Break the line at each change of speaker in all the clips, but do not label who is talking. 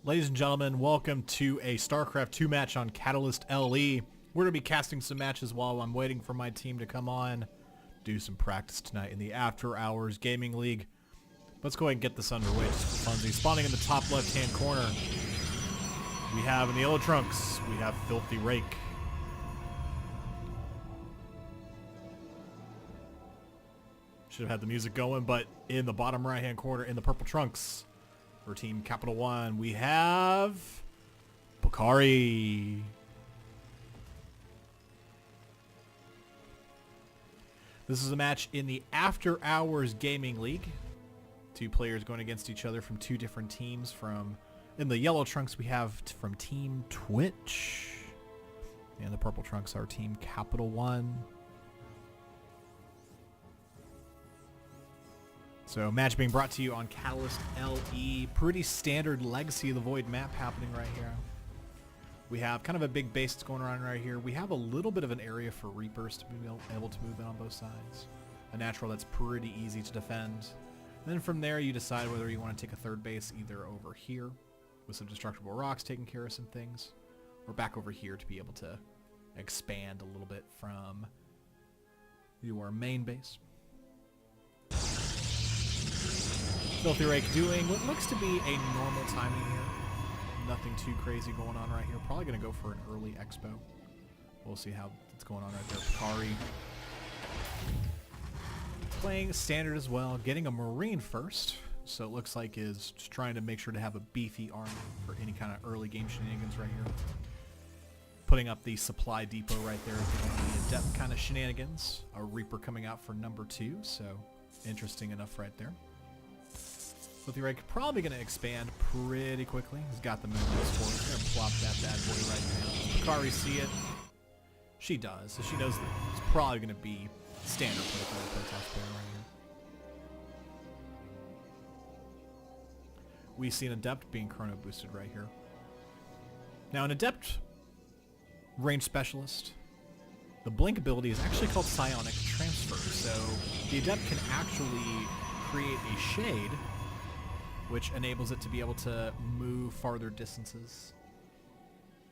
Ladies and gentlemen, welcome to a StarCraft 2 match on Catalyst LE. We're going to be casting some matches while I'm waiting for my team to come on. Do some practice tonight in the After Hours Gaming League. Let's go ahead and get this underway just for funsies. Spawning in the top left-hand corner, we have in the yellow trunks, we have FilthyRake. Should have had the music going, but in the bottom right-hand corner, in the purple trunks, for Team Capital One, we have Pocari. This is a match in the After Hours Gaming League. Two players going against each other from two different teams. In the yellow trunks, we have from Team Twitch. And the purple trunks are Team Capital One. So, match being brought to you on Catalyst LE. Pretty standard Legacy of the Void map happening right here. We have kind of a big base that's going around right here. We have a little bit of an area for Reapers to be able to move in on both sides. A natural that's pretty easy to defend. And then from there, you decide whether you want to take a third base either over here with some destructible rocks taking care of some things, or back over here to be able to expand a little bit from your main base. FilthyRake doing what looks to be a normal timing here. Nothing too crazy going on right here. Probably going to go for an early expo. We'll see how it's going on right there. Pocari playing standard as well. Getting a Marine first. So it looks like is just trying to make sure to have a beefy army for any kind of early game shenanigans right here. Putting up the supply depot right there if you want the adept kind of shenanigans. A Reaper coming out for number 2. So interesting enough right there. FilthyRake probably going to expand pretty quickly. He's got the movements for it. He's going to plop that bad boy right now. Does Pocari see it? She does. So she knows that it's probably going to be standard play for the Protoss player right here. We see an Adept being chrono boosted right here. Now an Adept range specialist, the blink ability is actually called Psionic Transfer. So the Adept can actually create a shade which enables it to be able to move farther distances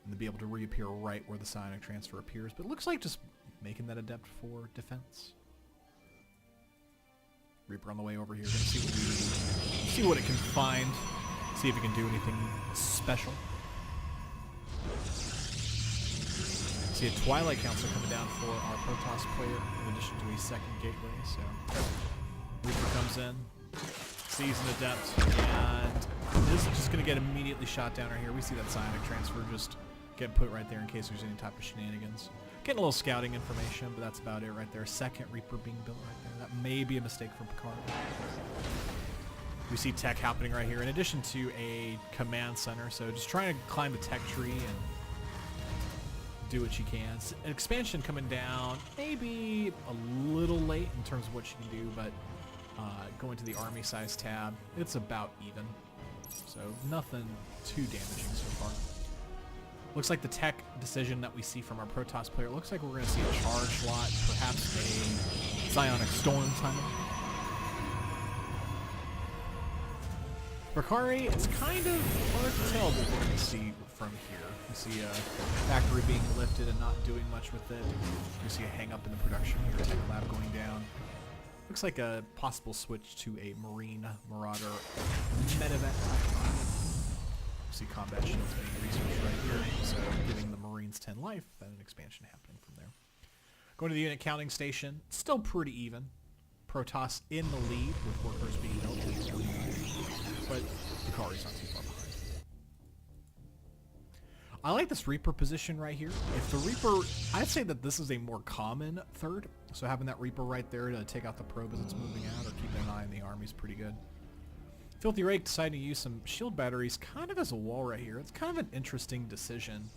and to be able to reappear right where the Psionic Transfer appears. But it looks like just making that Adept for defense. Reaper on the way over here. Gonna see what it can find. See if it can do anything special. See a Twilight Council coming down for our Protoss player in addition to a second gateway. So Reaper comes in. Sees an Adept, and this is just going to get immediately shot down right here. We see that Psionic Transfer just getting put right there in case there's any type of shenanigans. Getting a little scouting information, but that's about it right there. Second Reaper being built right there. That may be a mistake from Pocari. We see tech happening right here in addition to a command center, so just trying to climb the tech tree and do what you can. An expansion coming down, maybe a little late in terms of what you can do, but going to the army size tab, it's about even. So nothing too damaging so far. Looks like the tech decision that we see from our Protoss player, looks like we're going to see a charge slot, perhaps a Psionic Storm timing. Pocari, it's kind of hard to tell what we're going to see from here. We see a factory being lifted and not doing much with it. We see a hang up in the production here, tech lab going down. Looks like a possible switch to a Marine Marauder medevac type army. See combat shields being researched right here, so giving the Marines 10 life, and an expansion happening from there. Going to the unit counting station, still pretty even. Protoss in the lead with workers being built, but Pocari's not too far behind. I like this Reaper position right here. If the Reaper, I'd say that this is a more common third. So having that Reaper right there to take out the probe as it's moving out or keeping an eye on the army is pretty good. FilthyRake deciding to use some shield batteries kind of as a wall right here. It's kind of an interesting decision.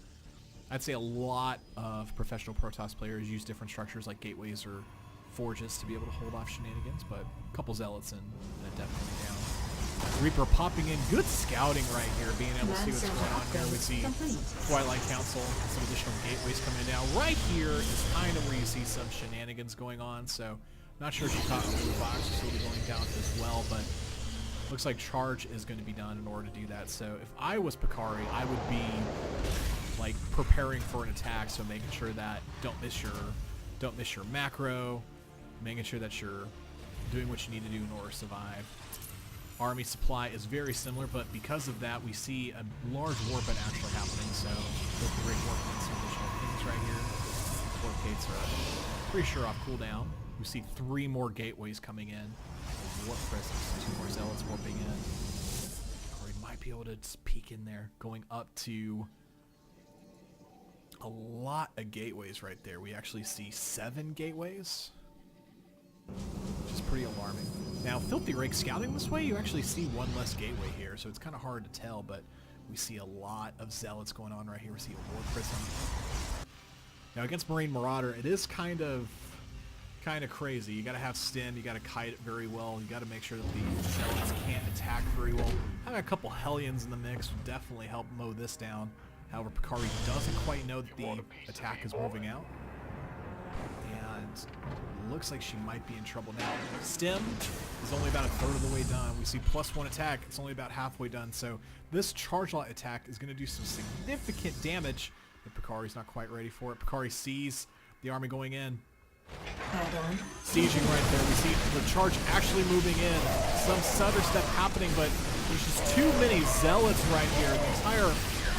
I'd say a lot of professional Protoss players use different structures like gateways or forges to be able to hold off shenanigans, but a couple Zealots and a Adept coming down. Reaper popping in, good scouting right here, being able to see what's going on here. We see Twilight Council, some additional gateways coming in now. Right here is kind of where you see some shenanigans going on, so not sure if she caught a blue box, she'll be going down as well, but Looks like charge is going to be done in order to do that. So if I was Pocari, I would be like preparing for an attack. So making sure that don't miss your macro, making sure that you're doing what you need to do in order to survive. Army supply is very similar, but because of that, we see a large warp actually happening. So FilthyRake working on some additional things right here. Warp gates are pretty sure off cooldown. We see 3 more gateways coming in. Warp presence, 2 more zealots warping in. Or we might be able to peek in there, going up to a lot of gateways right there. We actually see 7 gateways, which is pretty alarming. Now, FilthyRake scouting this way, you actually see 1 less gateway here, so it's kind of hard to tell, but we see a lot of zealots going on right here. We see a warp prism. Now, against Marine Marauder, it is kind of crazy. You got to have Stim, you got to kite it very well, you got to make sure that the zealots can't attack very well. Having a couple Hellions in the mix would definitely help mow this down. However, Pocari doesn't quite know that the attack is moving out, and looks like she might be in trouble now. Stim is only about 1/3 of the way done. We see +1 attack, it's only about halfway done, so this charge lot attack is going to do some significant damage, but Pocari's not quite ready for it. Pocari sees the army going in. Sieging right there. We see the charge actually moving in. Some stutter step happening, but there's just too many zealots right here. The entire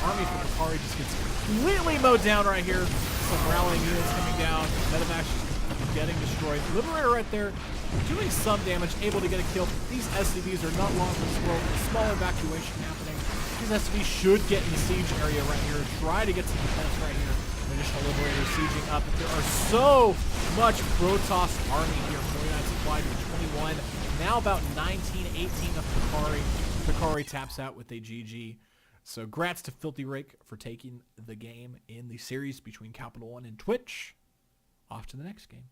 army from Pocari just gets completely mowed down right here. Some rallying units coming down. Medivac getting destroyed. Liberator right there doing some damage, able to get a kill. These SCVs are not long for this world. A small evacuation happening. These SCVs should get in the siege area right here. Try to get some defense right here. Additional Liberator sieging up. But there are so much Protoss army here. 49 supply to 21. Now about 19, 18 of Pocari. Pocari taps out with a GG. So grats to FilthyRake for taking the game in the series between Capital One and Twitch. Off to the next game.